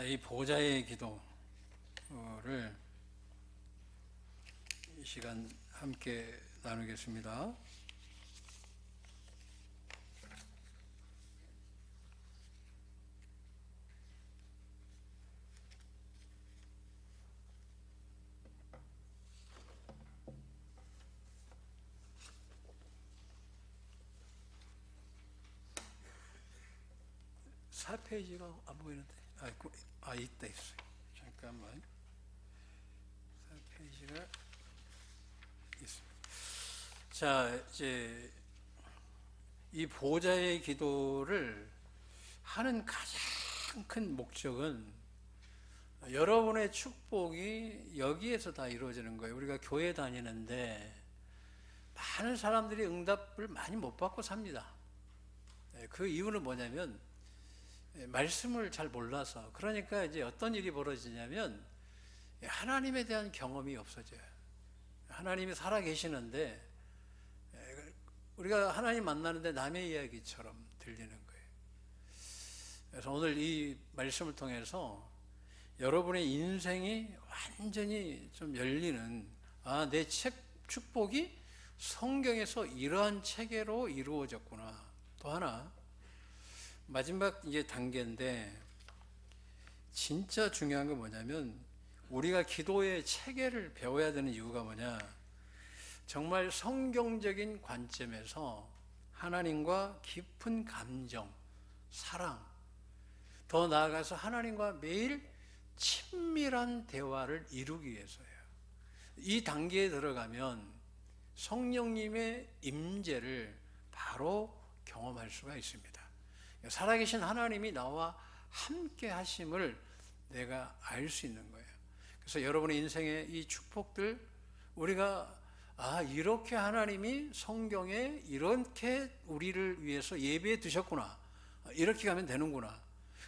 이 보좌의 기도를 이 시간 함께 나누겠습니다. 사 페이지가 안 보이는데, 있다 있어요. 잠깐만. 4페이지가 있습니다. 자, 이제 이 보좌의 기도를 하는 가장 큰 목적은 여러분의 축복이 여기에서 다 이루어지는 거예요. 우리가 교회 다니는데 많은 사람들이 응답을 많이 못 받고 삽니다. 그 이유는 뭐냐면 말씀을 잘 몰라서. 그러니까 이제 어떤 일이 벌어지냐면 하나님에 대한 경험이 없어져요. 하나님이 살아 계시는데 우리가 하나님 만나는데 남의 이야기처럼 들리는 거예요. 그래서 오늘 이 말씀을 통해서 여러분의 인생이 완전히 좀 열리는, 내 축복이 성경에서 이러한 체계로 이루어졌구나. 또 하나, 마지막 이제 단계인데 진짜 중요한 건 뭐냐면 우리가 기도의 체계를 배워야 되는 이유가 뭐냐, 정말 성경적인 관점에서 하나님과 깊은 감정, 사랑, 더 나아가서 하나님과 매일 친밀한 대화를 이루기 위해서예요. 이 단계에 들어가면 성령님의 임재를 바로 경험할 수가 있습니다. 살아계신 하나님이 나와 함께 하심을 내가 알 수 있는 거예요. 그래서 여러분의 인생의 이 축복들, 우리가 이렇게 하나님이 성경에 이렇게 우리를 위해서 예배해 두셨구나, 이렇게 가면 되는구나.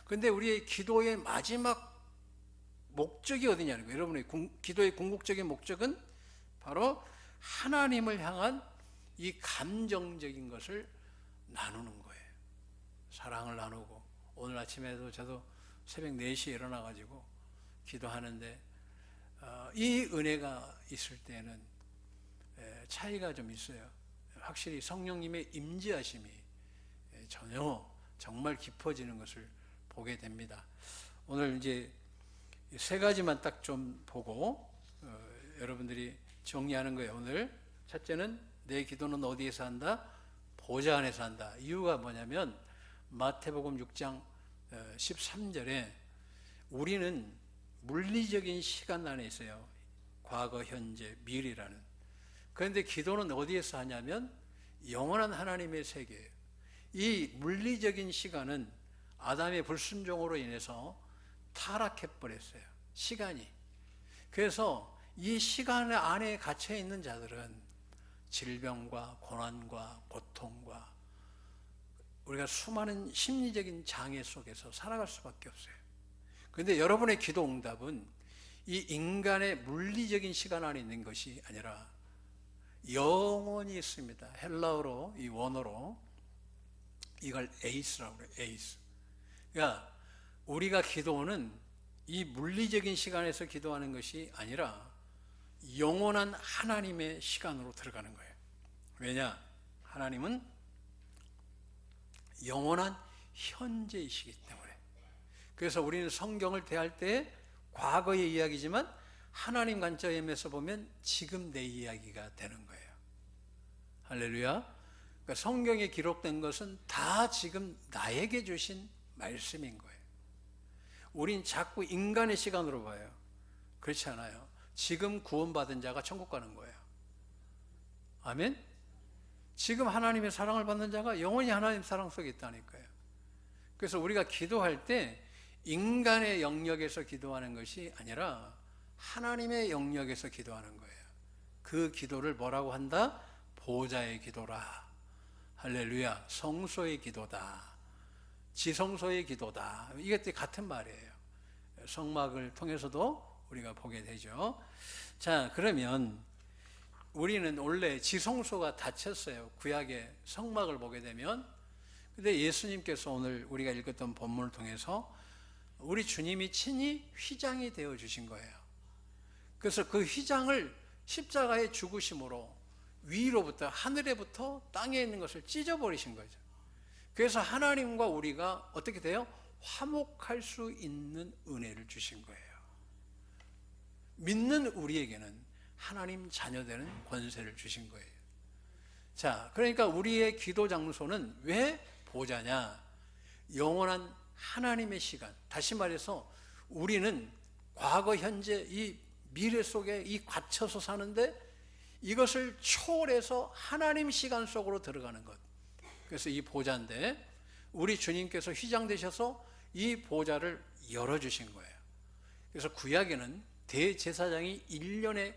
그런데 우리의 기도의 마지막 목적이 어디냐는 거예요. 여러분의 기도의 궁극적인 목적은 바로 하나님을 향한 이 감정적인 것을 나누는 거예요. 사랑을 나누고, 오늘 아침에도 저도 새벽 4시에 일어나가지고 기도하는데 이 은혜가 있을 때는 차이가 좀 있어요. 확실히 성령님의 임재하심이 전혀 정말 깊어지는 것을 보게 됩니다. 오늘 이제 3가지만 딱 좀 보고 여러분들이 정리하는 거예요. 오늘 첫째는 내 기도는 어디에서 한다? 보좌 안에서 한다. 이유가 뭐냐면 마태복음 6장 13절에 우리는 물리적인 시간 안에 있어요. 과거, 현재, 미래라는. 그런데 기도는 어디에서 하냐면 영원한 하나님의 세계예요. 이 물리적인 시간은 아담의 불순종으로 인해서 타락해버렸어요. 시간이. 그래서 이 시간 안에 갇혀 있는 자들은 질병과 고난과 고통과 우리가 수많은 심리적인 장애 속에서 살아갈 수밖에 없어요. 그런데 여러분의 기도 응답은 이 인간의 물리적인 시간 안에 있는 것이 아니라 영원히 있습니다. 헬라어로, 이 원어로 이걸 에이스라고 그래요. 에이스. 그러니까 우리가 기도는 이 물리적인 시간에서 기도하는 것이 아니라 영원한 하나님의 시간으로 들어가는 거예요. 왜냐? 하나님은 영원한 현재이시기 때문에. 그래서 우리는 성경을 대할 때 과거의 이야기지만 하나님 관점에서 보면 지금 내 이야기가 되는 거예요. 할렐루야. 그러니까 성경에 기록된 것은 다 지금 나에게 주신 말씀인 거예요. 우린 자꾸 인간의 시간으로 봐요. 그렇지 않아요. 지금 구원받은 자가 천국 가는 거예요. 아멘? 지금 하나님의 사랑을 받는 자가 영원히 하나님 사랑 속에 있다니까요. 그래서 우리가 기도할 때 인간의 영역에서 기도하는 것이 아니라 하나님의 영역에서 기도하는 거예요. 그 기도를 뭐라고 한다? 보좌의 기도라. 할렐루야. 성소의 기도다. 지성소의 기도다. 이게 같은 말이에요. 성막을 통해서도 우리가 보게 되죠. 자, 그러면 우리는 원래 지성소가 닫혔어요. 구약의 성막을 보게 되면. 근데 예수님께서 오늘 우리가 읽었던 본문을 통해서 우리 주님이 친히 휘장이 되어 주신 거예요. 그래서 그 휘장을 십자가의 죽으심으로 위로부터 하늘에부터 땅에 있는 것을 찢어버리신 거죠. 그래서 하나님과 우리가 어떻게 돼요? 화목할 수 있는 은혜를 주신 거예요. 믿는 우리에게는 하나님 자녀되는 권세를 주신 거예요. 자, 그러니까 우리의 기도 장소는 왜 보좌냐? 영원한 하나님의 시간. 다시 말해서 우리는 과거, 현재, 이 미래 속에 이 갇혀서 사는데 이것을 초월해서 하나님 시간 속으로 들어가는 것. 그래서 이 보좌인데 우리 주님께서 휘장 되셔서 이 보좌를 열어주신 거예요. 그래서 구약에는 대제사장이 1년에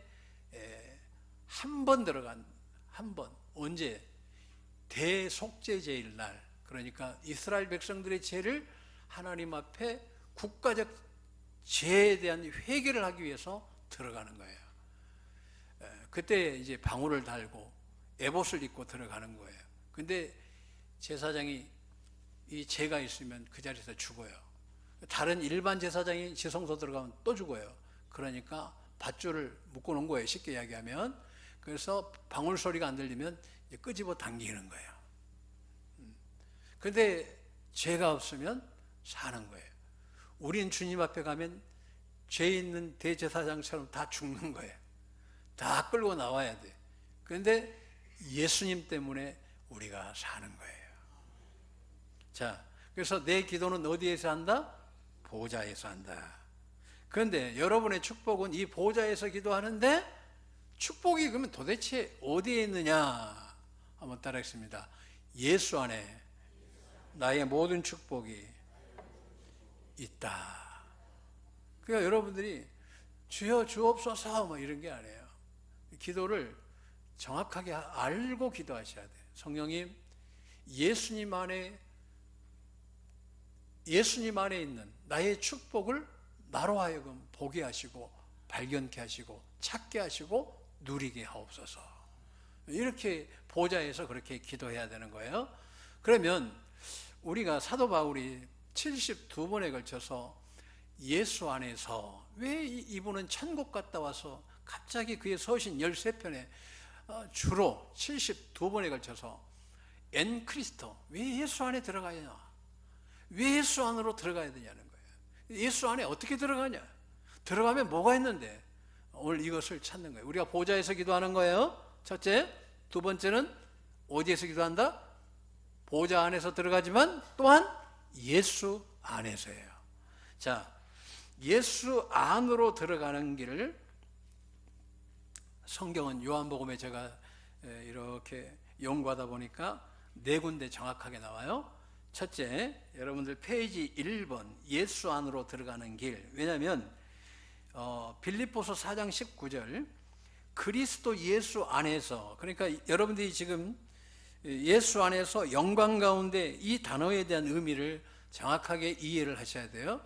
한 번 들어간, 한 번. 언제? 대속죄제일 날. 그러니까 이스라엘 백성들의 죄를 하나님 앞에 국가적 죄에 대한 회개를 하기 위해서 들어가는 거예요. 그때 이제 방울을 달고 에봇을 입고 들어가는 거예요. 근데 제사장이 이 죄가 있으면 그 자리에서 죽어요. 다른 일반 제사장이 지성소 들어가면 또 죽어요. 그러니까 밧줄을 묶어 놓은 거예요. 쉽게 이야기하면. 그래서 방울 소리가 안 들리면 이제 끄집어 당기는 거예요. 근데 죄가 없으면 사는 거예요. 우린 주님 앞에 가면 죄 있는 대제사장처럼 다 죽는 거예요. 다 끌고 나와야 돼. 그런데 예수님 때문에 우리가 사는 거예요. 자, 그래서 내 기도는 어디에서 한다? 보좌에서 한다. 그런데 여러분의 축복은 이 보좌에서 기도하는데 축복이 그러면 도대체 어디에 있느냐? 한번 따라하겠습니다. 예수 안에 나의 모든 축복이 있다. 그러니까 여러분들이 주여 주옵소서 뭐 이런 게 아니에요. 기도를 정확하게 알고 기도하셔야 돼요. 성령님, 예수님 안에 있는 나의 축복을 나로 하여금 보게 하시고 발견케 하시고 찾게 하시고 누리게 하옵소서. 이렇게 보좌에서 그렇게 기도해야 되는 거예요. 그러면 우리가 사도 바울이 72번에 걸쳐서 예수 안에서 왜 이분은 천국 갔다 와서 갑자기 그의 서신 13편에 주로 72번에 걸쳐서 엔 크리스토, 왜 예수 안에 들어가야 되냐? 왜 예수 안으로 들어가야 되냐는 거예요. 예수 안에 어떻게 들어가냐? 들어가면 뭐가 있는데? 오늘 이것을 찾는 거예요. 우리가 보좌에서 기도하는 거예요. 첫째. 두 번째는 어디에서 기도한다? 보좌 안에서 들어가지만 또한 예수 안에서예요. 자, 예수 안으로 들어가는 길을 성경은 요한복음에 제가 이렇게 연구하다 보니까 4군데 정확하게 나와요. 첫째, 여러분들 페이지 1번 예수 안으로 들어가는 길. 왜냐하면 빌립보서 4장 19절 그리스도 예수 안에서, 그러니까 여러분들이 지금 예수 안에서 영광 가운데 이 단어에 대한 의미를 정확하게 이해를 하셔야 돼요.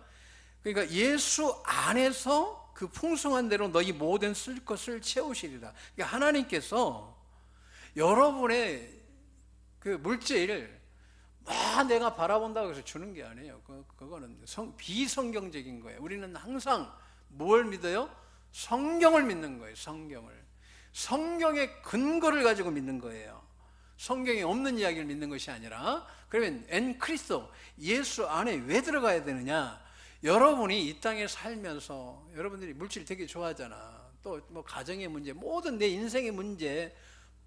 그러니까 예수 안에서 그 풍성한 대로 너희 모든 쓸 것을 채우시리라. 그러니까 하나님께서 여러분의 그 물질을 내가 바라본다고 해서 주는 게 아니에요. 그거는 비성경적인 거예요. 우리는 항상 뭘 믿어요? 성경을 믿는 거예요. 성경의 근거를 가지고 믿는 거예요. 성경에 없는 이야기를 믿는 것이 아니라. 그러면 엔 크리스토, 예수 안에 왜 들어가야 되느냐? 여러분이 이 땅에 살면서 여러분들이 물질 되게 좋아하잖아. 또 뭐 가정의 문제, 모든 내 인생의 문제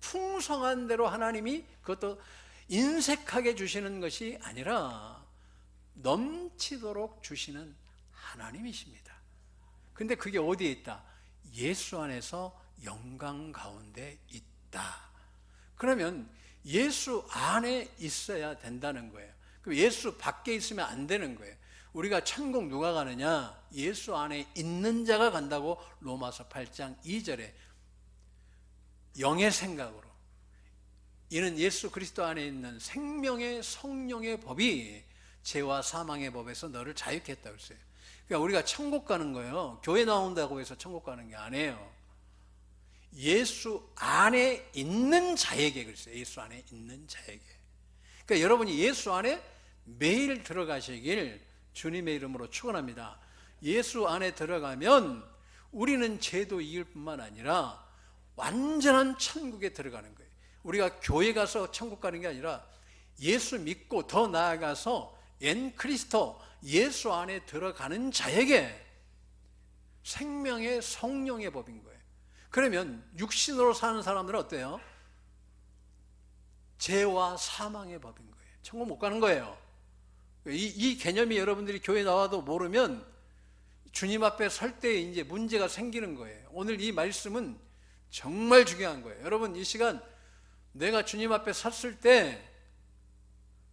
풍성한 대로 하나님이 그것도 인색하게 주시는 것이 아니라 넘치도록 주시는 하나님이십니다. 근데 그게 어디에 있다? 예수 안에서 영광 가운데 있다. 그러면 예수 안에 있어야 된다는 거예요. 그럼 예수 밖에 있으면 안 되는 거예요. 우리가 천국 누가 가느냐? 예수 안에 있는 자가 간다고 로마서 8장 2절에 영의 생각으로, 이는 예수 그리스도 안에 있는 생명의 성령의 법이 죄와 사망의 법에서 너를 자유케 했다고 했어요. 그러니까 우리가 천국 가는 거예요. 교회 나온다고 해서 천국 가는 게 아니에요. 예수 안에 있는 자에게 그랬어요. 예수 안에 있는 자에게. 그러니까 여러분이 예수 안에 매일 들어가시길 주님의 이름으로 축원합니다. 예수 안에 들어가면 우리는 죄도 이길 뿐만 아니라 완전한 천국에 들어가는 거예요. 우리가 교회 가서 천국 가는 게 아니라 예수 믿고 더 나아가서 엔 크리스토, 예수 안에 들어가는 자에게 생명의 성령의 법인 거예요. 그러면 육신으로 사는 사람들은 어때요? 죄와 사망의 법인 거예요. 천국 못 가는 거예요. 이 개념이 여러분들이 교회 나와도 모르면 주님 앞에 설 때 이제 문제가 생기는 거예요. 오늘 이 말씀은 정말 중요한 거예요. 여러분, 이 시간 내가 주님 앞에 섰을 때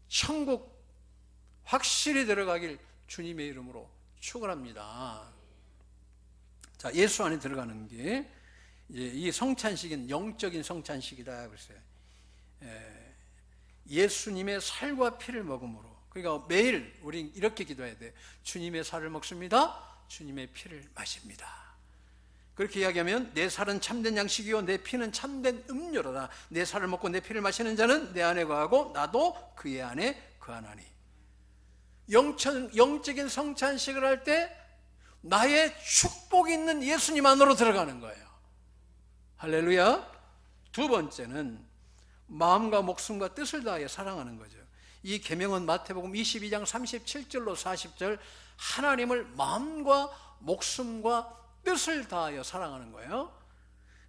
천국 확실히 들어가길 주님의 이름으로 축원합니다. 자, 예수 안에 들어가는 게 이제 이 성찬식은 영적인 성찬식이다 그랬어요. 예수님의 살과 피를 먹음으로. 그러니까 매일 우리 이렇게 기도해야 돼. 주님의 살을 먹습니다. 주님의 피를 마십니다. 그렇게 이야기하면 내 살은 참된 양식이요 내 피는 참된 음료로다. 내 살을 먹고 내 피를 마시는 자는 내 안에 거하고 나도 그의 안에 거하나니. 영적인 성찬식을 할 때 나의 축복이 있는 예수님 안으로 들어가는 거예요. 할렐루야. 두 번째는 마음과 목숨과 뜻을 다하여 사랑하는 거죠. 이 계명은 마태복음 22장 37절로 40절 하나님을 마음과 목숨과 뜻을 다하여 사랑하는 거예요.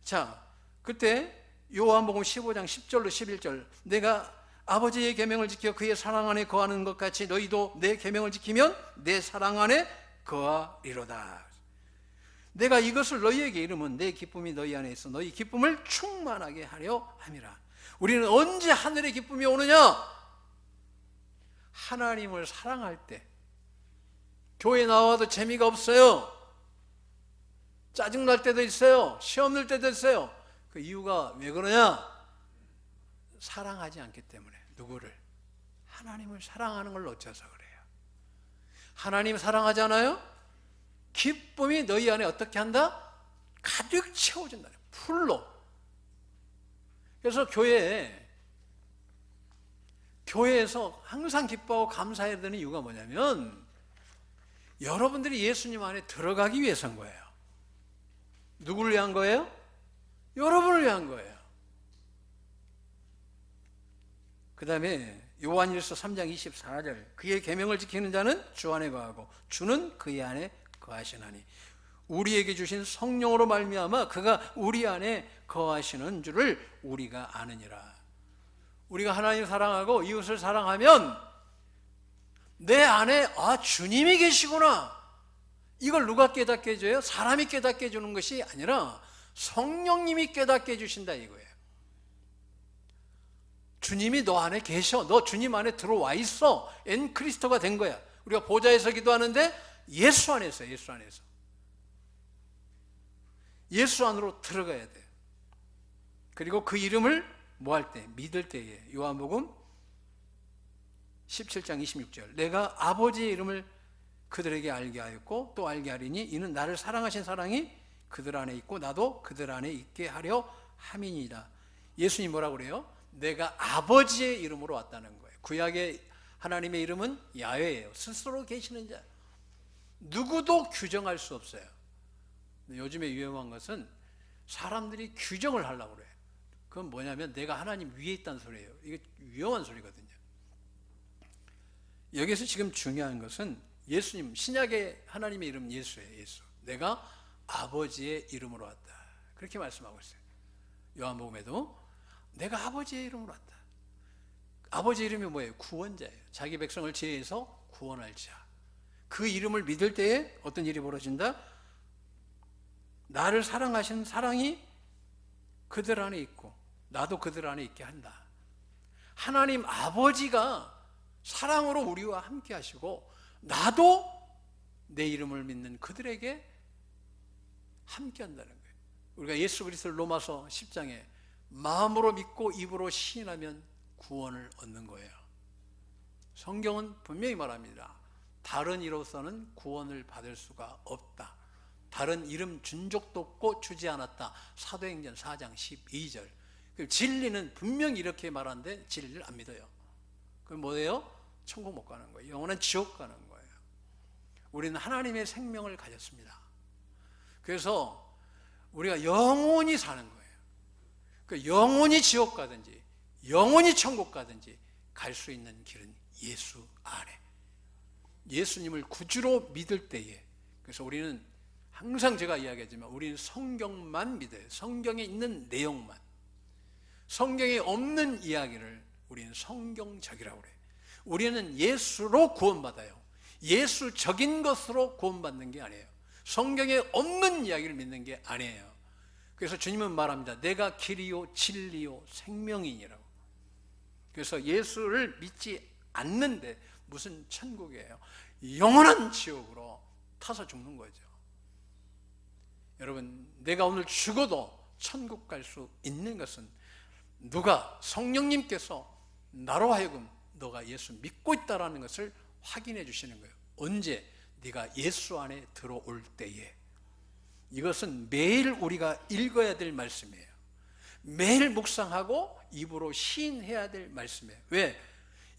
자, 그때 요한복음 15장 10절로 11절 내가 아버지의 계명을 지켜 그의 사랑 안에 거하는 것 같이 너희도 내 계명을 지키면 내 사랑 안에 거하리로다. 내가 이것을 너희에게 이르면 내 기쁨이 너희 안에 있어 너희 기쁨을 충만하게 하려 함이라. 우리는 언제 하늘의 기쁨이 오느냐? 하나님을 사랑할 때. 교회 나와도 재미가 없어요. 짜증날 때도 있어요. 시험 들 때도 있어요. 그 이유가 왜 그러냐? 사랑하지 않기 때문에. 누구를? 하나님을 사랑하는 걸 어째서 그래요? 하나님 사랑하잖아요? 기쁨이 너희 안에 어떻게 한다? 가득 채워진다. 풀로. 그래서 교회에서 항상 기뻐하고 감사해야 되는 이유가 뭐냐면 여러분들이 예수님 안에 들어가기 위해서인 거예요. 누구를 위한 거예요? 여러분을 위한 거예요. 그 다음에 요한일서 3장 24절 그의 계명을 지키는 자는 주 안에 거하고 주는 그의 안에 거하시나니 우리에게 주신 성령으로 말미암아 그가 우리 안에 거하시는 줄을 우리가 아느니라. 우리가 하나님 사랑하고 이웃을 사랑하면 내 안에 주님이 계시구나. 이걸 누가 깨닫게 해줘요? 사람이 깨닫게 해주는 것이 아니라 성령님이 깨닫게 해주신다 이거예요. 주님이 너 안에 계셔. 너 주님 안에 들어와 있어. 엔 크리스토가 된 거야. 우리가 보좌에서 기도하는데 예수 안에서 예수 안에서 예수 안으로 들어가야 돼. 그리고 그 이름을 뭐 할 때? 믿을 때에 요한복음 17장 26절 내가 아버지의 이름을 그들에게 알게 하였고 또 알게 하리니 이는 나를 사랑하신 사랑이 그들 안에 있고 나도 그들 안에 있게 하려 함이니이다. 예수님 뭐라고 그래요? 내가 아버지의 이름으로 왔다는 거예요. 구약의 하나님의 이름은 야훼예요. 스스로 계시는 자. 누구도 규정할 수 없어요. 요즘에 유행한 것은 사람들이 규정을 하려고 그래요. 그건 뭐냐면 내가 하나님 위에 있다는 소리예요. 이게 위험한 소리거든요. 여기서 지금 중요한 것은 예수님, 신약의 하나님의 이름 예수예요. 예수. 내가 아버지의 이름으로 왔다. 그렇게 말씀하고 있어요. 요한복음에도 내가 아버지의 이름으로 왔다. 아버지의 이름이 뭐예요? 구원자예요. 자기 백성을 죄에서 구원할 자. 그 이름을 믿을 때에 어떤 일이 벌어진다? 나를 사랑하신 사랑이 그들 안에 있고 나도 그들 안에 있게 한다. 하나님 아버지가 사랑으로 우리와 함께 하시고 나도 내 이름을 믿는 그들에게 함께 한다는 거예요. 우리가 예수 그리스도를 로마서 10장에 마음으로 믿고 입으로 시인하면 구원을 얻는 거예요. 성경은 분명히 말합니다. 다른 이로서는 구원을 받을 수가 없다. 다른 이름 준 적도 없고 주지 않았다. 사도행전 4장 12절. 진리는 분명히 이렇게 말하는데 진리를 안 믿어요. 그럼 뭐예요? 천국 못 가는 거예요. 영원한 지옥 가는 거예요. 우리는 하나님의 생명을 가졌습니다. 그래서 우리가 영원히 사는 거예요. 그 영원히 지옥 가든지 영원히 천국 가든지 갈 수 있는 길은 예수 안에, 예수님을 구주로 믿을 때에. 그래서 우리는 항상 제가 이야기하지만 우리는 성경만 믿어요. 성경에 있는 내용만. 성경에 없는 이야기를 우리는 성경적이라고 그래요. 우리는 예수로 구원받아요. 예수적인 것으로 구원받는 게 아니에요. 성경에 없는 이야기를 믿는 게 아니에요. 그래서 주님은 말합니다. 내가 길이요 진리요 생명이니라고. 그래서 예수를 믿지 않는데 무슨 천국이에요? 영원한 지옥으로 타서 죽는 거죠. 여러분, 내가 오늘 죽어도 천국 갈 수 있는 것은 누가, 성령님께서 나로 하여금 너가 예수 믿고 있다라는 것을 확인해 주시는 거예요. 언제? 네가 예수 안에 들어올 때에. 이것은 매일 우리가 읽어야 될 말씀이에요. 매일 묵상하고 입으로 시인해야 될 말씀이에요. 왜?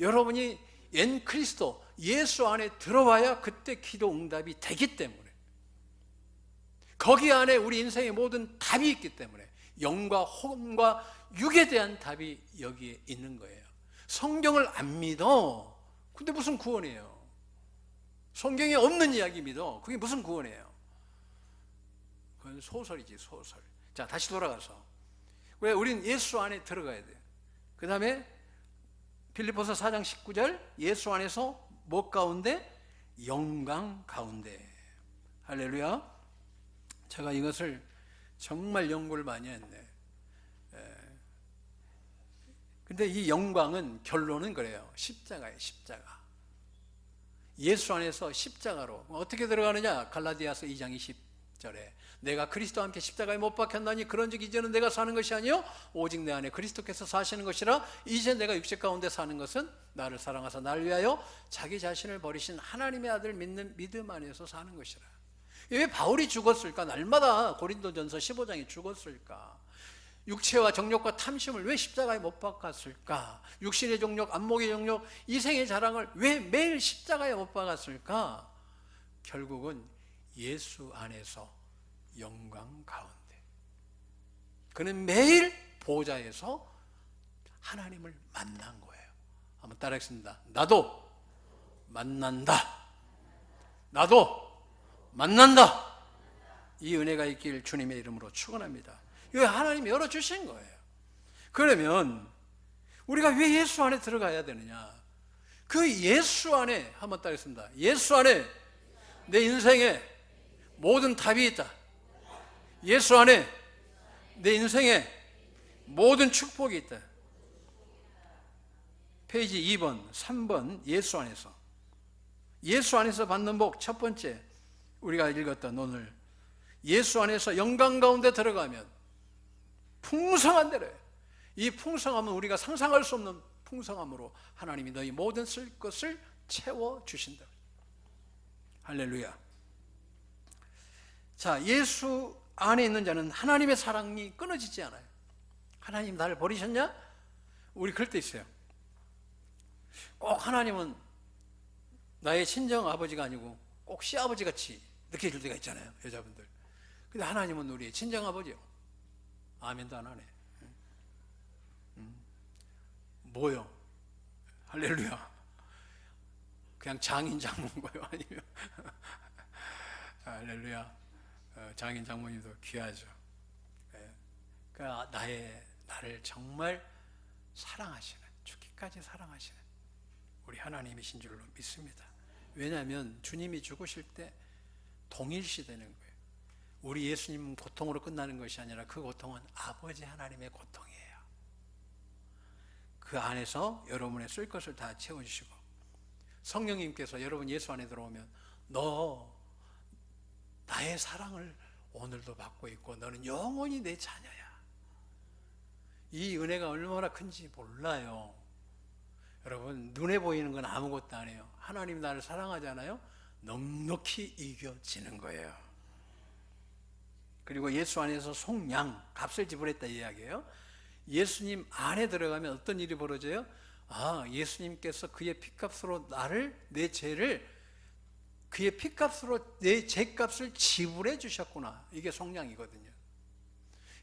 여러분이 엔 그리스도 예수 안에 들어와야 그때 기도 응답이 되기 때문에, 거기 안에 우리 인생의 모든 답이 있기 때문에, 영과 혼과 육에 대한 답이 여기에 있는 거예요. 성경을 안 믿어. 근데 무슨 구원이에요? 성경에 없는 이야기 믿어. 그게 무슨 구원이에요? 그건 소설이지, 소설. 자, 다시 돌아가서, 왜 우린 예수 안에 들어가야 돼요. 그 다음에 빌립보서 4장 19절, 예수 안에서 뭐 가운데? 영광 가운데. 할렐루야. 제가 이것을 정말 연구를 많이 했네. 근데 이 영광은 결론은 그래요. 십자가예요, 십자가. 예수 안에서 십자가로 어떻게 들어가느냐? 갈라디아서 2장 20절에 내가 그리스도와 함께 십자가에 못 박혔나니 그런즉 이제는 내가 사는 것이 아니요 오직 내 안에 그리스도께서 사시는 것이라. 이제 내가 육체 가운데 사는 것은 나를 사랑하사 나를 위하여 자기 자신을 버리신 하나님의 아들 믿는 믿음 안에서 사는 것이라. 왜 바울이 죽었을까? 날마다 고린도전서 15장에 죽었을까? 육체와 정욕과 탐심을 왜 십자가에 못 박았을까? 육신의 정욕, 안목의 정욕, 이생의 자랑을 왜 매일 십자가에 못 박았을까? 결국은 예수 안에서 영광 가운데. 그는 매일 보좌에서 하나님을 만난 거예요. 한번 따라하겠습니다. 나도 만난다. 나도 만난다. 이 은혜가 있길 주님의 이름으로 축원합니다. 이거 하나님이 열어주신 거예요. 그러면 우리가 왜 예수 안에 들어가야 되느냐? 그 예수 안에, 한번 따르겠습니다. 예수 안에 내 인생에 모든 답이 있다. 예수 안에 내 인생에 모든 축복이 있다. 페이지 2번, 3번, 예수 안에서. 예수 안에서 받는 복, 첫 번째, 우리가 읽었던 오늘, 예수 안에서 영광 가운데 들어가면 풍성한 대로, 이 풍성함은 우리가 상상할 수 없는 풍성함으로 하나님이 너희 모든 쓸 것을 채워주신다. 할렐루야. 자, 예수 안에 있는 자는 하나님의 사랑이 끊어지지 않아요. 하나님 나를 버리셨냐? 우리 그럴 때 있어요. 꼭 하나님은 나의 친정 아버지가 아니고 꼭 시아버지 같이 느껴질 때가 있잖아요, 여자분들. 근데 하나님은 우리의 친정 아버지요. 아멘도 안 하네. 뭐요? 할렐루야. 그냥 장인 장모인가요? 아니면 할렐루야. 장인 장모님도 귀하죠. 그러니까 나를 정말 사랑하시는, 죽기까지 사랑하시는 우리 하나님이신 줄로 믿습니다. 왜냐하면 주님이 죽으실 때 동일시되는 거예요. 우리 예수님 고통으로 끝나는 것이 아니라 그 고통은 아버지 하나님의 고통이에요. 그 안에서 여러분의 쓸 것을 다 채워주시고, 성령님께서 여러분 예수 안에 들어오면 너 나의 사랑을 오늘도 받고 있고 너는 영원히 내 자녀야. 이 은혜가 얼마나 큰지 몰라요. 여러분, 눈에 보이는 건 아무것도 아니에요. 하나님 나를 사랑하잖아요. 넉넉히 이겨지는 거예요. 그리고 예수 안에서 속량, 값을 지불했다 이야기예요. 예수님 안에 들어가면 어떤 일이 벌어져요? 아, 예수님께서 그의 피값으로 내 죄를 그의 피값으로 내 죄값을 지불해 주셨구나. 이게 속량이거든요.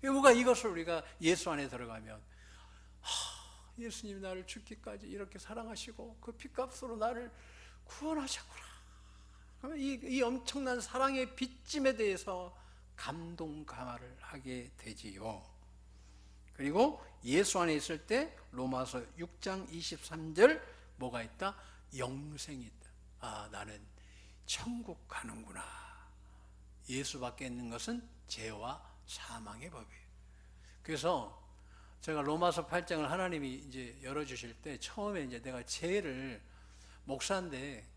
우리가 이것을 우리가 예수 안에 들어가면 예수님이 나를 죽기까지 이렇게 사랑하시고 그 피값으로 나를 구원하셨구나. 그러면 이 엄청난 사랑의 빚짐에 대해서 감동 감화를 하게 되지요. 그리고 예수 안에 있을 때 로마서 6장 23절 뭐가 있다? 영생이 있다. 아, 나는 천국 가는구나. 예수 밖에 있는 것은 죄와 사망의 법이에요. 그래서 제가 로마서 8장을 하나님이 이제 열어주실 때 처음에 이제 내가 죄를 목사인데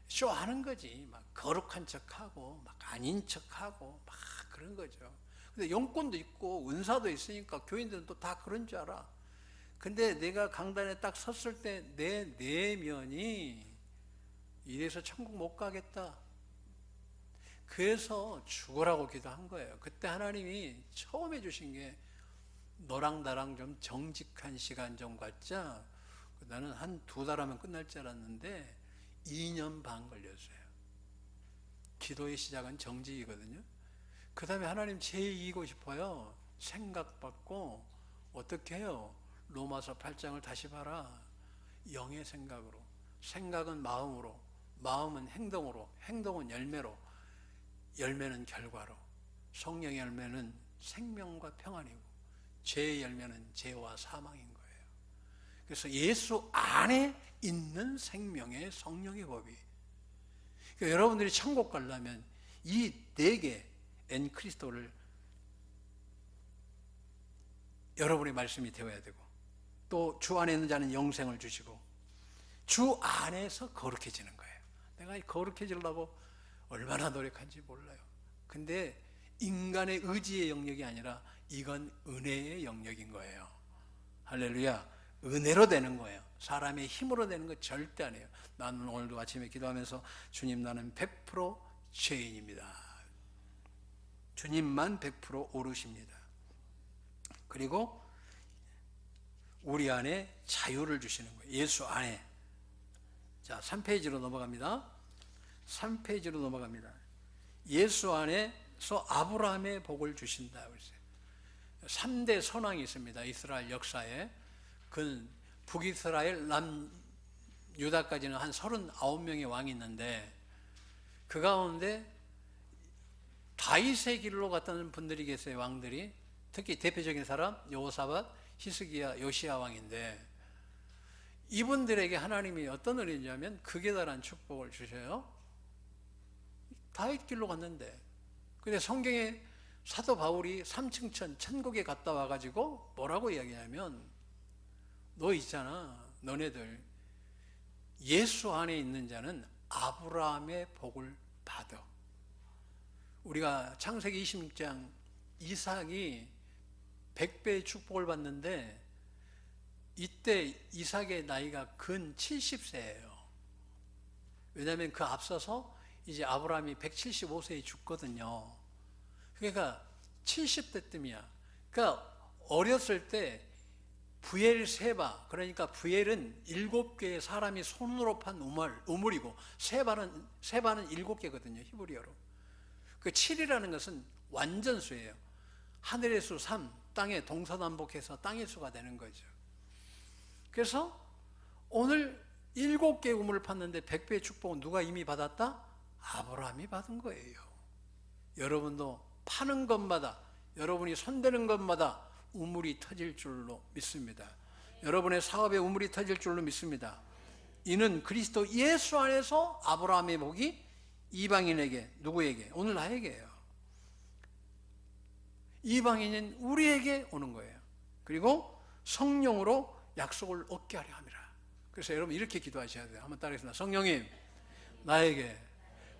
쇼하는 거지. 막 거룩한 척하고 막 아닌 척하고 막 그런 거죠. 근데 영권도 있고 은사도 있으니까 교인들은 또 다 그런 줄 알아. 근데 내가 강단에 딱 섰을 때 내 내면이 이래서 천국 못 가겠다. 그래서 죽으라고 기도한 거예요. 그때 하나님이 처음 해주신 게 너랑 나랑 좀 정직한 시간 좀 갖자. 나는 한 2달 하면 끝날 줄 알았는데 2년 반 걸렸어요. 기도의 시작은 정직이거든요. 그 다음에 하나님 죄 이기고 싶어요. 생각받고 어떻게 해요? 로마서 8장을 다시 봐라. 영의 생각으로. 생각은 마음으로. 마음은 행동으로. 행동은 열매로. 열매는 결과로. 성령의 열매는 생명과 평안이고 죄의 열매는 죄와 사망인 거예요. 그래서 예수 안에 있는 생명의 성령의 법이. 그러니까 여러분들이 천국 가려면 이 4개 엔 크리스토를 여러분의 말씀이 되어야 되고 또 주 안에 있는 자는 영생을 주시고 주 안에서 거룩해지는 거예요. 내가 거룩해지려고 얼마나 노력한지 몰라요. 근데 인간의 의지의 영역이 아니라 이건 은혜의 영역인 거예요. 할렐루야. 은혜로 되는 거예요. 사람의 힘으로 되는 거 절대 아니에요. 나는 오늘도 아침에 기도하면서 주님 나는 100% 죄인입니다. 주님만 100% 오르십니다. 그리고 우리 안에 자유를 주시는 거예요. 예수 안에. 자, 3페이지로 넘어갑니다. 3페이지로 넘어갑니다. 예수 안에서 아브라함의 복을 주신다. 3대 선왕이 있습니다. 이스라엘 역사에. 그 북이스라엘, 남유다까지는 한 39명의 왕이 있는데 그 가운데 다윗의 길로 갔던 분들이 계세요. 왕들이. 특히 대표적인 사람 여호사밧, 히스기야, 요시야 왕인데 이분들에게 하나님이 어떤 은혜냐면 극에 달한 축복을 주셔요. 다윗 길로 갔는데 근데 성경에 사도 바울이 3층천 천국에 갔다 와가지고 뭐라고 이야기하냐면 너 있잖아, 너네들 예수 안에 있는 자는 아브라함의 복을 받아. 우리가 창세기 26장 이삭이 100배의 축복을 받는데 이때 이삭의 나이가 근 70세예요. 왜냐하면 그 앞서서 이제 아브라함이 175세에 죽거든요. 그러니까 70대 쯤이야. 그러니까 어렸을 때 부엘세바, 그러니까 부엘은 7개의 사람이 손으로 판 우물이고 세바는 7개거든요. 히브리어로. 그 7이라는 것은 완전수예요. 하늘의 수 3, 땅에 동서남북해서 땅의 수가 되는 거죠. 그래서 오늘 7개의 우물을 팠는데 100배의 축복은 누가 이미 받았다? 아브라함이 받은 거예요. 여러분도 파는 것마다, 여러분이 손대는 것마다 우물이 터질 줄로 믿습니다. 여러분의 사업에 우물이 터질 줄로 믿습니다. 이는 그리스도 예수 안에서 아브라함의 복이 이방인에게, 누구에게? 오늘 나에게요. 이방인인 우리에게 오는 거예요. 그리고 성령으로 약속을 얻게 하려 함이라. 그래서 여러분 이렇게 기도하셔야 돼요. 한번 따라하겠습니다. 성령님, 나에게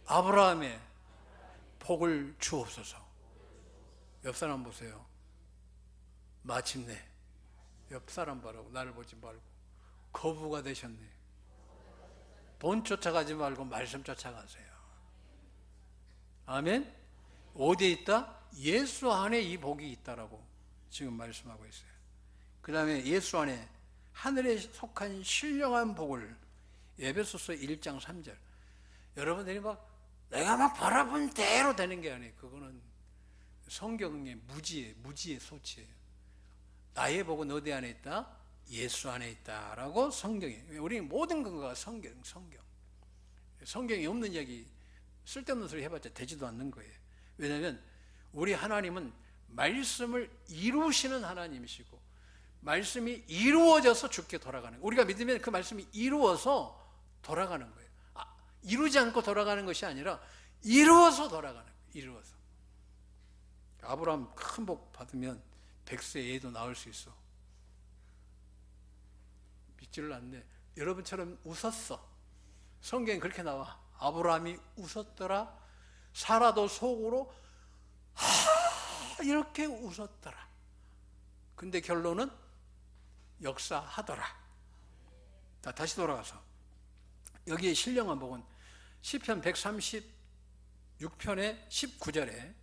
아브라함의 복을 주옵소서. 옆 사람 보세요. 마침내 옆 사람 보라고, 나를 보지 말고 거부가 되셨네. 돈 쫓아가지 말고 말씀 쫓아가세요. 아멘. 어디에 있다? 예수 안에 이 복이 있다라고 지금 말씀하고 있어요. 그 다음에 예수 안에 하늘에 속한 신령한 복을, 에베소서 1장 3절. 여러분들이 막 내가 막 바라본 대로 되는 게 아니에요. 그거는 성경의 무지의 소치예요. 나의 복은 어디 안에 있다? 예수 안에 있다라고 성경이. 우리 모든 근거가 성경. 성경이 없는 이야기, 쓸데없는 소리 해봤자 되지도 않는 거예요. 왜냐하면 우리 하나님은 말씀을 이루시는 하나님이시고, 말씀이 이루어져서 주께 돌아가는 거예요. 우리가 믿으면 그 말씀이 이루어서 돌아가는 거예요. 이루지 않고 돌아가는 것이 아니라 이루어서 돌아가는 거예요. 이루어서. 아브라함 큰 복 받으면 100세 애도 낳을 수 있어. 믿지를 않네. 여러분처럼 웃었어. 성경에 그렇게 나와. 아브라함이 웃었더라. 사라도 속으로 이렇게 웃었더라. 근데 결론은 역사하더라. 다시 돌아가서 여기에 신령한 복은 시편 136편의 19절에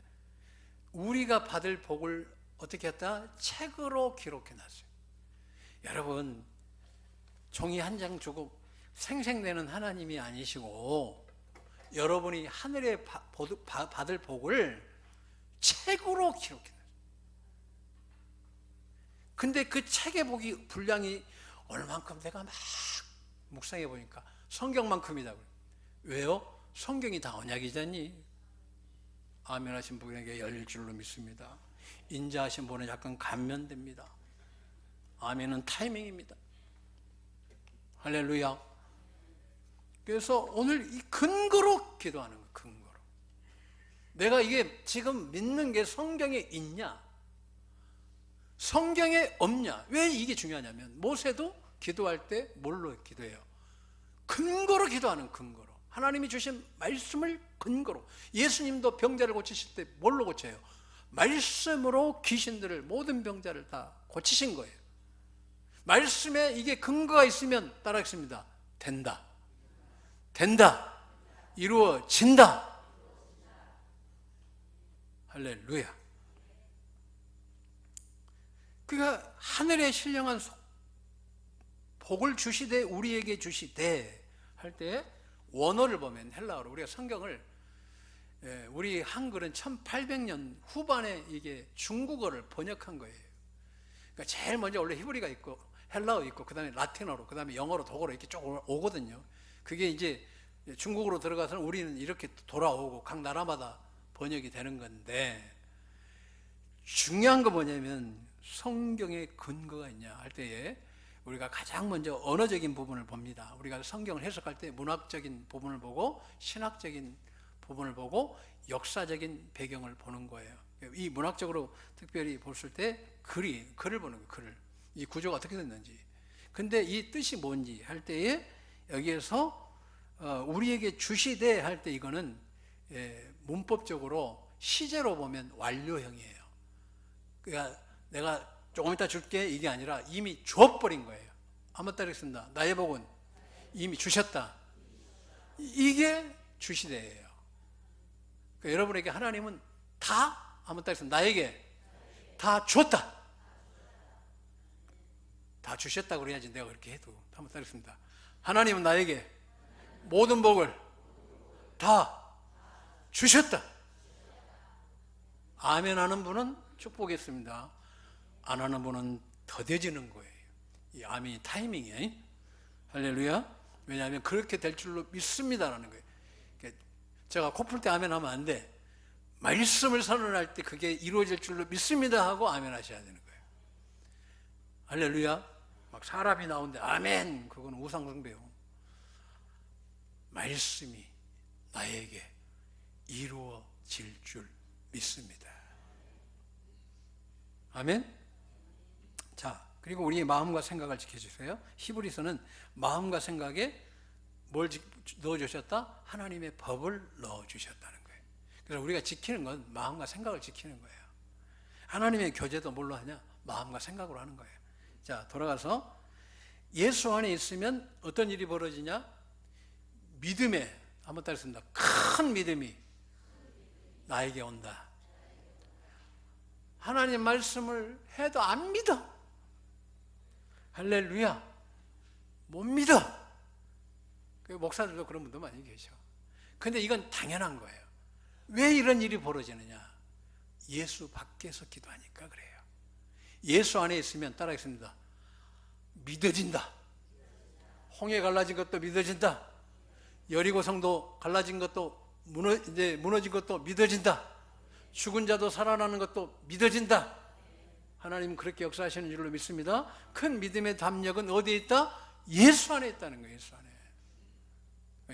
우리가 받을 복을 어떻게 했다? 책으로 기록해놨어요. 여러분, 종이 한 장 주고 생생내는 하나님이 아니시고, 여러분이 하늘에 받을 복을 책으로 기록해놨어요. 근데 그 책의 복이 분량이 얼만큼, 내가 막 묵상해 보니까 성경만큼이다. 왜요? 성경이 다 언약이잖니. 아멘 하신 분에게 열릴 줄로 믿습니다. 인자하신 분은 약간 감면됩니다. 아멘은 타이밍입니다. 할렐루야. 그래서 오늘 이 근거로 기도하는 거예요. 근거로. 내가 이게 지금 믿는 게 성경에 있냐, 성경에 없냐. 왜 이게 중요하냐면, 모세도 기도할 때 뭘로 기도해요? 근거로 기도하는 근거로. 하나님이 주신 말씀을 근거로. 예수님도 병자를 고치실 때 뭘로 고쳐요? 말씀으로 귀신들을, 모든 병자를 다 고치신 거예요. 말씀에 이게 근거가 있으면 따라하겠습니다. 된다. 이루어진다. 할렐루야. 그러니까 하늘의 신령한 복을 주시되 우리에게 주시되 할 때 원어를 보면, 헬라어로 우리가 성경을, 우리 한글은 1800년 후반에 이게 중국어를 번역한 거예요. 그러니까 제일 먼저 원래 히브리가 있고 헬라어 있고, 그 다음에 라틴어로, 그 다음에 영어로, 독어로 이렇게 쭉 오거든요. 그게 이제 중국으로 들어가서는 우리는 이렇게 돌아오고 각 나라마다 번역이 되는 건데, 중요한 거 뭐냐면 성경의 근거가 있냐 할 때에 우리가 가장 먼저 언어적인 부분을 봅니다. 우리가 성경을 해석할 때 문학적인 부분을 보고, 신학적인 부분을 보고, 역사적인 배경을 보는 거예요. 이 문학적으로 특별히 봤을 때 글을 보는 거예요. 글을. 이 구조가 어떻게 됐는지. 근데 이 뜻이 뭔지 할 때에 여기에서 우리에게 주시되 할 때 이거는 문법적으로 시제로 보면 완료형이에요. 그러니까 내가 조금 이따 줄게 이게 아니라 이미 줘버린 거예요. 한번 따르겠습니다. 나의 복은 이미 주셨다. 이게 주시대예요. 그러니까 여러분에게 하나님은 다, 한번 따르겠습니다. 나에게 다 줬다. 다 주셨다고 그래야지 내가 그렇게 해도. 한번 따르겠습니다. 하나님은 나에게 모든 복을 다 주셨다. 아멘 하는 분은 축복했습니다. 안 하는 분은 더뎌지는 거예요. 이 아멘이 타이밍이에요. 할렐루야. 왜냐하면 그렇게 될 줄로 믿습니다라는 거예요. 제가 코 풀 때 아멘 하면 안 돼. 말씀을 선언할 때 그게 이루어질 줄로 믿습니다 하고 아멘 하셔야 되는 거예요. 할렐루야. 막 사람이 나오는데 아멘, 그건 우상숭배요. 말씀이 나에게 이루어질 줄 믿습니다. 아멘. 자, 그리고 우리의 마음과 생각을 지켜주세요. 히브리서는 마음과 생각에 뭘 넣어주셨다? 하나님의 법을 넣어주셨다는 거예요. 그래서 우리가 지키는 건 마음과 생각을 지키는 거예요. 하나님의 교제도 뭘로 하냐? 마음과 생각으로 하는 거예요. 자, 돌아가서 예수 안에 있으면 어떤 일이 벌어지냐? 믿음에, 한번 따르겠습니다. 큰 믿음이 나에게 온다. 하나님 말씀을 해도 안 믿어. 할렐루야. 못 믿어. 목사들도 그런 분도 많이 계셔. 근데 이건 당연한 거예요. 왜 이런 일이 벌어지느냐? 예수 밖에서 기도하니까 그래요. 예수 안에 있으면 따라하겠습니다. 믿어진다. 홍해 갈라진 것도 믿어진다. 여리고 성도 갈라진 것도 무너진 것도 믿어진다. 죽은 자도 살아나는 것도 믿어진다. 하나님은 그렇게 역사하시는 줄로 믿습니다. 큰 믿음의 담력은 어디에 있다? 예수 안에 있다는 거예요. 예수 안에.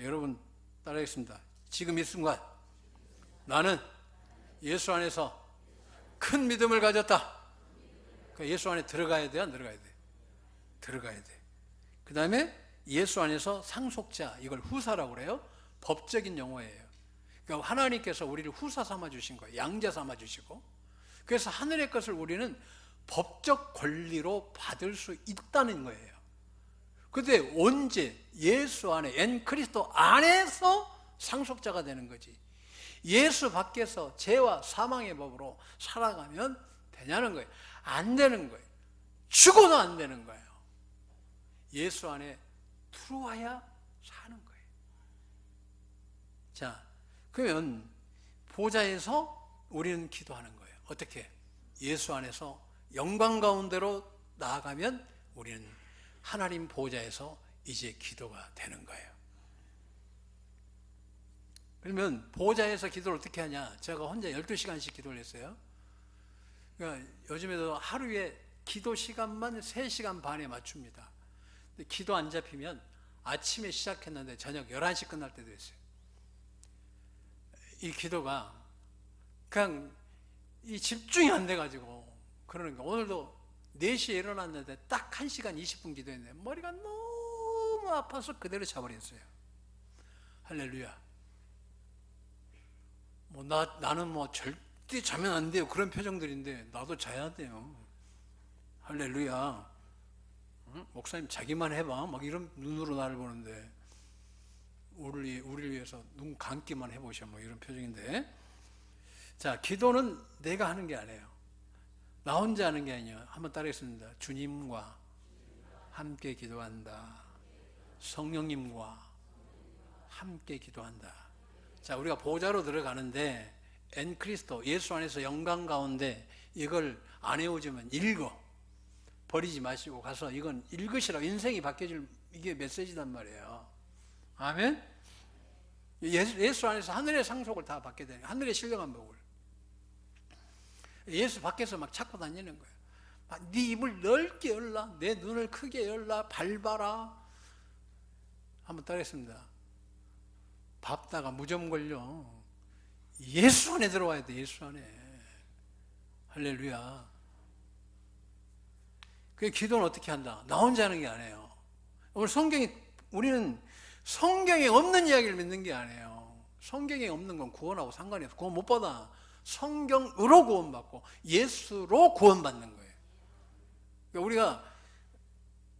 여러분 따라하겠습니다. 지금 이 순간 나는 예수 안에서 큰 믿음을 가졌다. 그러니까 예수 안에 들어가야 돼, 안 들어가야 돼? 들어가야 돼. 그 다음에 예수 안에서 상속자, 이걸 후사라고 그래요. 법적인 용어예요. 그러니까 하나님께서 우리를 후사 삼아 주신 거예요. 양자 삼아 주시고. 그래서 하늘의 것을 우리는 법적 권리로 받을 수 있다는 거예요. 근데 언제? 예수 안에, 엔 그리스도 안에서 상속자가 되는 거지. 예수 밖에서 죄와 사망의 법으로 살아가면 되냐는 거예요. 안 되는 거예요. 죽어도 안 되는 거예요. 예수 안에 들어와야 사는 거예요. 자, 그러면 보좌에서 우리는 기도하는 거예요. 어떻게? 예수 안에서 영광 가운데로 나아가면 우리는 하나님 보좌에서 이제 기도가 되는 거예요. 그러면 보좌에서 기도를 어떻게 하냐? 제가 혼자 12시간씩 기도를 했어요. 그러니까 요즘에도 하루에 기도 시간만 3시간 반에 맞춥니다. 근데 기도 안 잡히면 아침에 시작했는데 저녁 11시 끝날 때도 있어요. 이 기도가 그냥 이 집중이 안 돼가지고 그러니까 오늘도 4시에 일어났는데 딱 1시간 20분 기도했는데 머리가 너무 아파서 그대로 자버렸어요. 할렐루야. 나는 절대 자면 안 돼요. 그런 표정들인데 나도 자야 돼요. 할렐루야. 응? 목사님 자기만 해봐. 막 이런 눈으로 나를 보는데 우리를 위해서 눈 감기만 해보셔. 뭐 이런 표정인데. 자, 기도는 내가 하는 게 아니에요. 나 혼자 하는 게 아니에요. 한번 따라하겠습니다. 주님과 함께 기도한다. 성령님과 함께 기도한다. 자, 우리가 보좌로 들어가는데 엔 그리스도 예수 안에서 영광 가운데 이걸 안 외워주면 읽어. 버리지 마시고 가서 이건 읽으시라고. 인생이 바뀌어질 이게 메시지단 말이에요. 아멘. 예수 안에서 하늘의 상속을 다 받게 되는, 하늘의 신령한 복을. 예수 밖에서 막 찾고 다니는 거예요. 네 입을 넓게 열라, 내 눈을 크게 열라, 밟아라. 한번 따라했습니다. 밟다가 무좀 걸려. 예수 안에 들어와야 돼. 예수 안에. 할렐루야. 그 기도는 어떻게 한다? 나 혼자 하는 게 아니에요. 오늘 우리는 성경에 없는 이야기를 믿는 게 아니에요. 성경에 없는 건 구원하고 상관이 없어. 구원 못 받아. 성경으로 구원받고 예수로 구원받는 거예요. 그러니까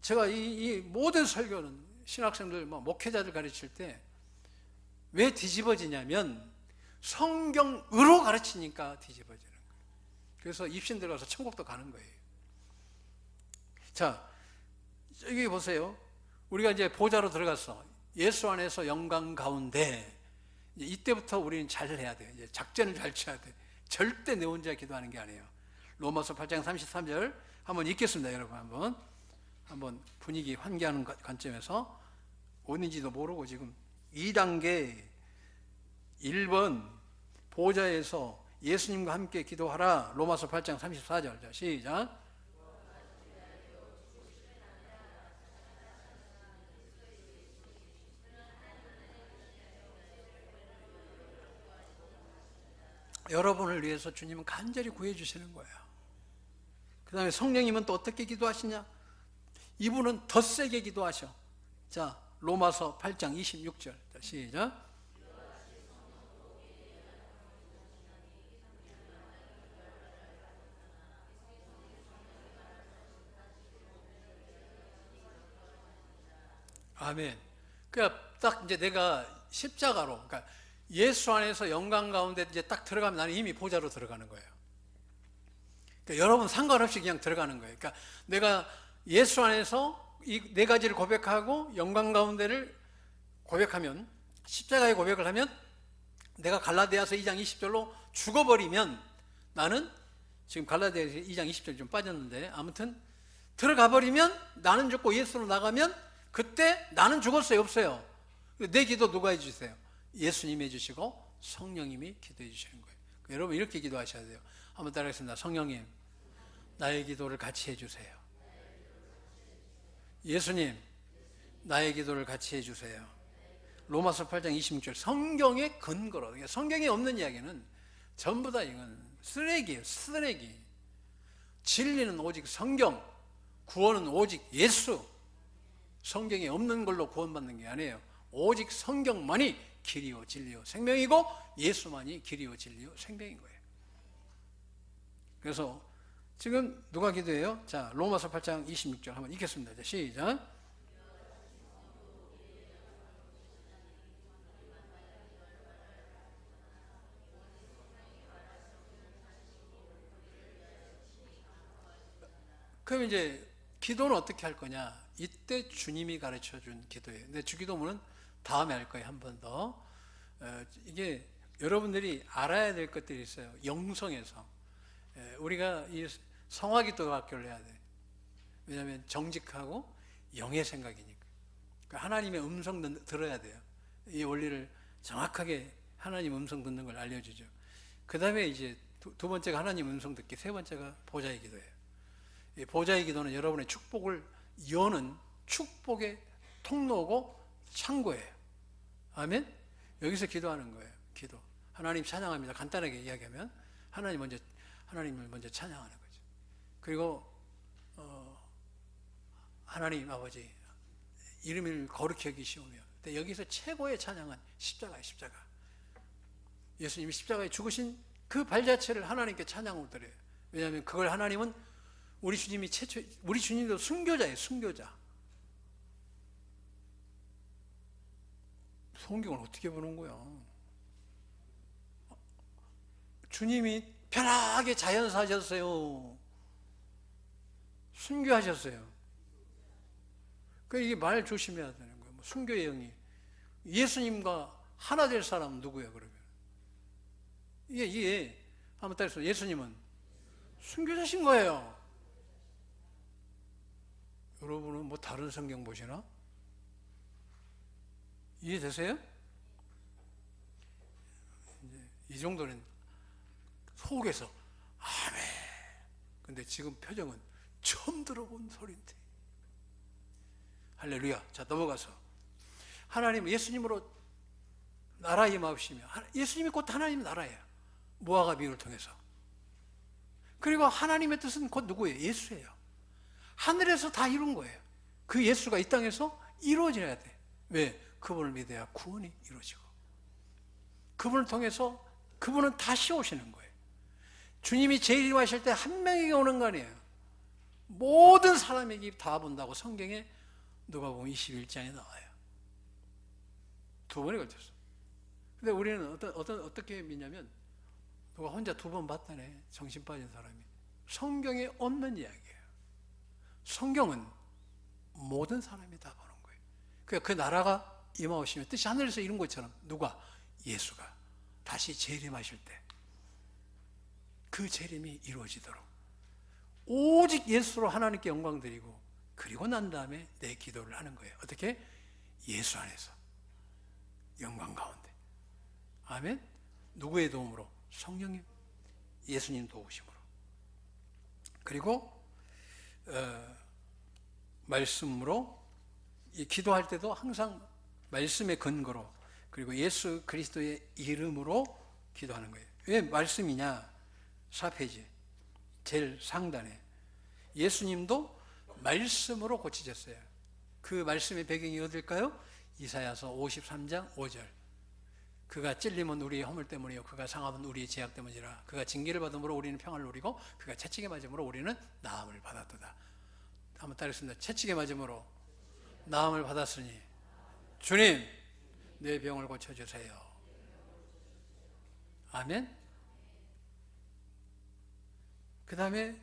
제가 이 모든 설교는 신학생들, 목회자들 가르칠 때 왜 뒤집어지냐면 성경으로 가르치니까 뒤집어지는 거예요. 그래서 입신 들어가서 천국도 가는 거예요. 자, 여기 보세요. 우리가 이제 보좌로 들어갔어. 예수 안에서 영광 가운데. 이때부터 우리는 잘 해야 돼. 이제 작전을 잘 쳐야 돼. 절대 내 혼자 기도하는 게 아니에요. 로마서 8장 33절 한번 읽겠습니다. 여러분 한번 분위기 환기하는 관점에서 어딘지도 모르고 지금 2단계 1번 보좌에서 예수님과 함께 기도하라. 로마서 8장 34절. 자, 시작. 여러분을 위해서 주님은 간절히 구해 주시는 거예요. 그 다음에 성령님은 또 어떻게 기도하시냐? 이분은 더 세게 기도하셔. 자, 로마서 8장 26절. 자, 시작. 아멘. 그러니까 딱 이제 내가 십자가로, 그러니까 예수 안에서 영광 가운데 이제 딱 들어가면 나는 이미 보좌로 들어가는 거예요. 그러니까 여러분 상관없이 그냥 들어가는 거예요. 그러니까 내가 예수 안에서 이 네 가지를 고백하고 영광 가운데를 고백하면 십자가의 고백을 하면 내가 갈라디아서 2장 20절로 죽어버리면 나는 지금 갈라디아서 2장 20절 좀 빠졌는데 아무튼 들어가 버리면 나는 죽고 예수로 나가면 그때 나는 죽었어요 없어요? 내 기도 누가 해주세요? 예수님이 해주시고 성령님이 기도해 주시는 거예요. 여러분 이렇게 기도하셔야 돼요. 한번 따라하겠습니다. 성령님 나의 기도를 같이 해주세요. 예수님 나의 기도를 같이 해주세요. 로마서 8장 26절 성경의 근거로, 성경에 없는 이야기는 전부 다 이건 쓰레기예요. 쓰레기. 진리는 오직 성경, 구원은 오직 예수. 성경에 없는 걸로 구원받는 게 아니에요. 오직 성경만이 길이요 진리요 생명이고 예수만이 길이요 진리요 생명인 거예요. 그래서 지금 누가 기도해요? 자, 로마서 8장 26절 한번 읽겠습니다. 자, 시작. 그럼 이제 기도는 어떻게 할 거냐? 이때 주님이 가르쳐 준 기도예요. 근데 주기도문은 다음에 할 거예요. 한 번 더. 이게 여러분들이 알아야 될 것들이 있어요. 영성에서. 우리가 이 성화기도 학교를 해야 돼. 왜냐하면 정직하고 영의 생각이니까. 그러니까 하나님의 음성 들어야 돼요. 이 원리를 정확하게 하나님 음성 듣는 걸 알려주죠. 그 다음에 이제 두 번째가 하나님 음성 듣기, 세 번째가 보좌의 기도예요. 이 보좌의 기도는 여러분의 축복을 여는 축복의 통로고 창고예요. 아멘? 여기서 기도하는 거예요. 기도. 하나님 찬양합니다. 간단하게 이야기하면 하나님을 먼저 찬양하는 거죠. 그리고 하나님 아버지 이름을 거룩히 여기시오며. 근데 여기서 최고의 찬양은 십자가예요. 십자가. 예수님이 십자가에 죽으신 그 발자체를 하나님께 찬양으로 드려요. 왜냐하면 그걸 하나님은 우리 주님도 순교자예요. 순교자. 성경을 어떻게 보는 거야? 주님이 편하게 자연사하셨어요. 순교하셨어요. 이게 말 조심해야 되는 거예요. 순교의 영이. 예수님과 하나 될 사람은 누구예요, 그러면? 이게 한번 따라서 예수님은 순교자신 거예요. 여러분은 뭐 다른 성경 보시나? 이해되세요? 이 정도는 속에서 아멘. 근데 지금 표정은 처음 들어본 소리인데. 할렐루야. 자, 넘어가서 하나님 예수님으로 나라 임하시며, 예수님이 곧 하나님 나라예요. 무화과 비유를 통해서. 그리고 하나님의 뜻은 곧 누구예요? 예수예요. 하늘에서 다 이룬 거예요. 그 예수가 이 땅에서 이루어져야 돼. 왜? 그분을 믿어야 구원이 이루어지고, 그분을 통해서 그분은 다시 오시는 거예요. 주님이 재림하실 때 한 명에게 오는 거 아니에요. 모든 사람에게 다 본다고 성경에 누가복음 21장에 나와요. 두 번에 걸쳤어. 근데 우리는 어떻게 믿냐면, 누가 혼자 두 번 봤다네, 정신 빠진 사람이. 성경에 없는 이야기예요. 성경은 모든 사람이 다 보는 거예요. 그러니까 그 나라가 임하오시면 뜻이 하늘에서 이룬 것처럼, 누가? 예수가 다시 재림하실 때 그 재림이 이루어지도록 오직 예수로 하나님께 영광 드리고, 그리고 난 다음에 내 기도를 하는 거예요. 어떻게? 예수 안에서 영광 가운데. 아멘. 누구의 도움으로? 성령님, 예수님 도우심으로. 그리고 말씀으로, 기도할 때도 항상 말씀의 근거로, 그리고 예수 그리스도의 이름으로 기도하는 거예요. 왜 말씀이냐? 4페이지 제일 상단에 예수님도 말씀으로 고치셨어요. 그 말씀의 배경이 어딜까요? 이사야서 53장 5절. 그가 찔림은 우리의 허물 때문이요 그가 상함은 우리의 죄악 때문이라. 그가 징계를 받음으로 우리는 평안을 누리고 그가 채찍에 맞음으로 우리는 나음을 받았도다. 한번 따르겠습니다. 채찍에 맞음으로 나음을 받았으니 주님 내 병을 고쳐주세요. 아멘. 그 다음에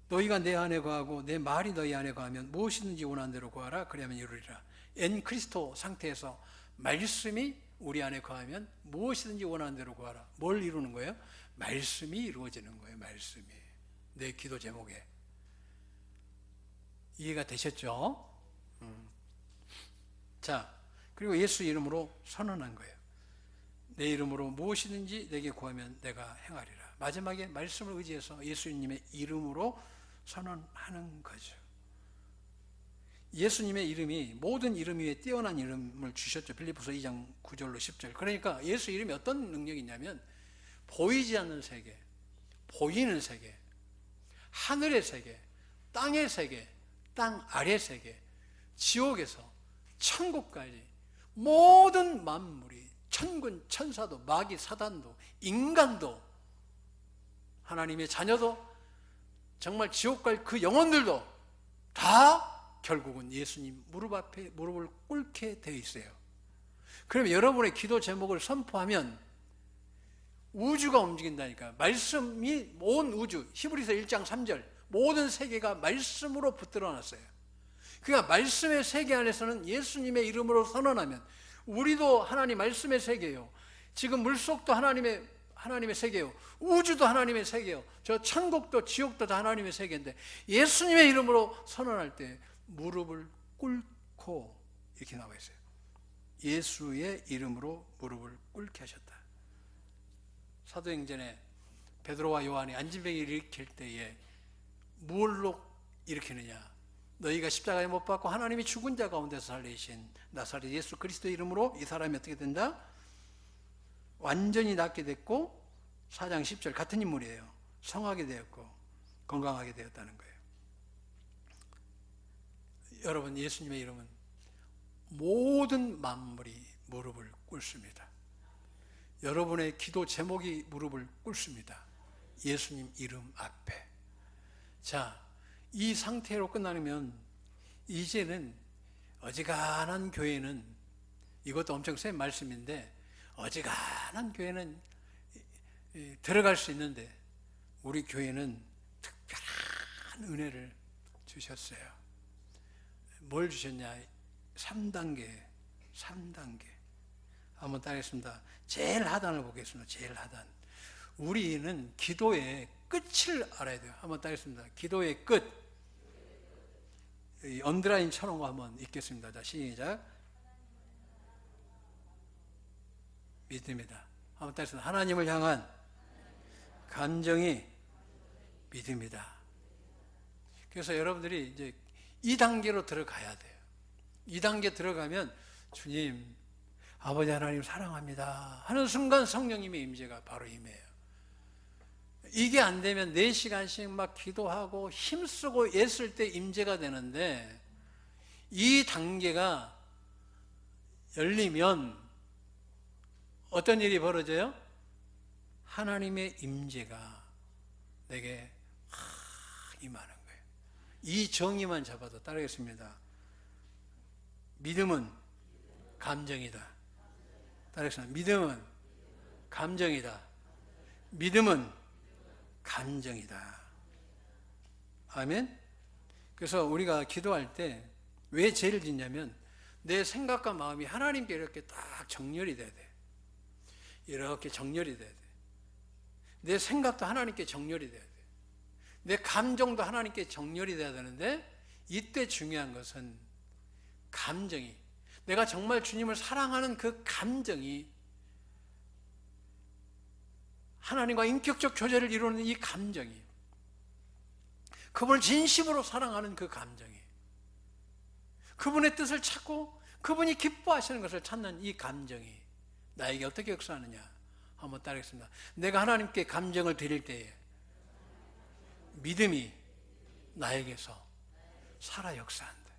너희가 내 안에 거하고 내 말이 너희 안에 거하면 무엇이든지 원하는 대로 구하라. 그러면 이루리라. 엔 크리스토 상태에서 말씀이 우리 안에 거하면 무엇이든지 원하는 대로 구하라. 뭘 이루는 거예요? 말씀이 이루어지는 거예요. 말씀이. 내 기도 제목에. 이해가 되셨죠? 자, 그리고 예수 이름으로 선언한 거예요. 내 이름으로 무엇이든지 내게 구하면 내가 행하리라. 마지막에 말씀을 의지해서 예수님의 이름으로 선언하는 거죠. 예수님의 이름이 모든 이름 위에 뛰어난 이름을 주셨죠. 빌립보서 2장 9절로 10절. 그러니까 예수 이름이 어떤 능력이 있냐면 보이지 않는 세계, 보이는 세계, 하늘의 세계, 땅의 세계, 땅 아래 세계, 지옥에서 천국까지 모든 만물이 천군, 천사도, 마귀, 사단도, 인간도, 하나님의 자녀도, 정말 지옥 갈 그 영혼들도 다 결국은 예수님 무릎 앞에 무릎을 꿇게 되어 있어요. 그러면 여러분의 기도 제목을 선포하면 우주가 움직인다니까. 말씀이 온 우주, 히브리서 1장 3절, 모든 세계가 말씀으로 붙들어 놨어요. 그러니까 말씀의 세계 안에서는 예수님의 이름으로 선언하면 우리도 하나님 말씀의 세계예요. 지금 물속도 하나님의 세계예요. 우주도 하나님의 세계예요. 저 천국도 지옥도 다 하나님의 세계인데 예수님의 이름으로 선언할 때 무릎을 꿇고 이렇게 나와 있어요. 예수의 이름으로 무릎을 꿇게 하셨다. 사도행전에 베드로와 요한이 안진뱅이를 일으킬 때에 무엇로 일으키느냐? 너희가 십자가에 못 박고 하나님이 죽은 자 가운데서 살리신 나사렛 예수 그리스도의 이름으로 이 사람이 어떻게 된다? 완전히 낫게 됐고 4장 10절 같은 인물이에요. 성하게 되었고 건강하게 되었다는 거예요. 여러분, 예수님의 이름은 모든 만물이 무릎을 꿇습니다. 여러분의 기도 제목이 무릎을 꿇습니다. 예수님 이름 앞에. 자, 이 상태로 끝나면 이제는 어지간한 교회는, 이것도 엄청 센 말씀인데, 어지간한 교회는 들어갈 수 있는데 우리 교회는 특별한 은혜를 주셨어요. 뭘 주셨냐? 3단계. 한번 따겠습니다. 제일 하단을 보겠습니다. 제일 하단. 우리는 기도의 끝을 알아야 돼요. 한번 따겠습니다. 기도의 끝. 언더라인 쳐놓은 거 한번 읽겠습니다. 자, 시작. 믿음이다. 한번 따겠습니다. 하나님을 향한 감정이 믿음이다. 그래서 여러분들이 이제 2단계로 들어가야 돼요. 2단계 들어가면 주님, 아버지 하나님 사랑합니다 하는 순간 성령님의 임재가 바로 임해요. 이게 안 되면 4시간씩 막 기도하고 힘쓰고 애쓸 때 임재가 되는데, 이 단계가 열리면 어떤 일이 벌어져요? 하나님의 임재가 내게 임하는 거예요. 이 정의만 잡아도 따르겠습니다. 믿음은 감정이다. 따르겠습니다. 믿음은 감정이다. 믿음은 감정이다. 아멘? 그래서 우리가 기도할 때 왜 죄를 짓냐면 내 생각과 마음이 하나님께 이렇게 딱 정렬이 돼야 돼. 이렇게 정렬이 돼야 돼. 내 생각도 하나님께 정렬이 돼야 돼. 내 감정도 하나님께 정렬이 돼야 되는데, 이때 중요한 것은 감정이, 내가 정말 주님을 사랑하는 그 감정이, 하나님과 인격적 교제를 이루는 이 감정이, 그분을 진심으로 사랑하는 그 감정이, 그분의 뜻을 찾고 그분이 기뻐하시는 것을 찾는 이 감정이 나에게 어떻게 역사하느냐? 한번 따르겠습니다. 내가 하나님께 감정을 드릴 때에 믿음이 나에게서 살아 역사한다.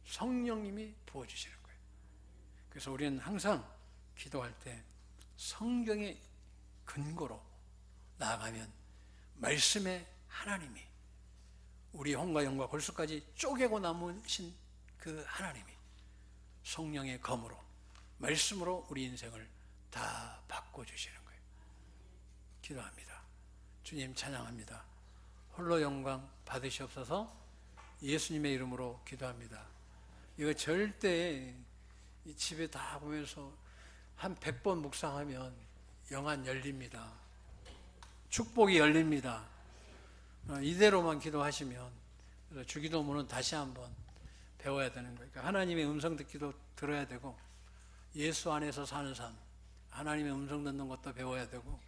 성령님이 부어주시는 거예요. 그래서 우리는 항상 기도할 때 성경의 근거로 나아가면 말씀의 하나님이, 우리 혼과 영과 골수까지 쪼개고 남으신 그 하나님이 성령의 검으로, 말씀으로 우리 인생을 다 바꿔주시는 거예요. 기도합니다. 주님 찬양합니다. 홀로 영광 받으시옵소서. 예수님의 이름으로 기도합니다. 이거 절대 이 집에 다 보면서 한 100번 묵상하면 영안 열립니다. 축복이 열립니다. 이대로만 기도하시면, 그래서 주기도문은 다시 한번 배워야 되는 거예요. 그러니까 하나님의 음성 듣기도 들어야 되고, 예수 안에서 사는 삶, 하나님의 음성 듣는 것도 배워야 되고,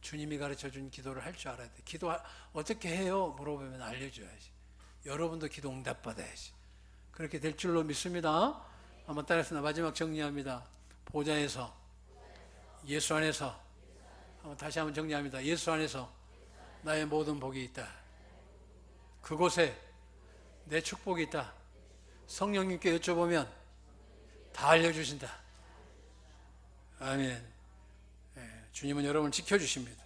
주님이 가르쳐준 기도를 할 줄 알아야 돼. 기도 어떻게 해요? 물어보면 알려줘야지. 여러분도 기도 응답 받아야지. 그렇게 될 줄로 믿습니다. 한번 따라해서 마지막 정리합니다. 보좌에서, 예수 안에서, 다시 한번 정리합니다. 예수 안에서 나의 모든 복이 있다. 그곳에 내 축복이 있다. 성령님께 여쭤보면 다 알려주신다. 아멘. 주님은 여러분을 지켜주십니다.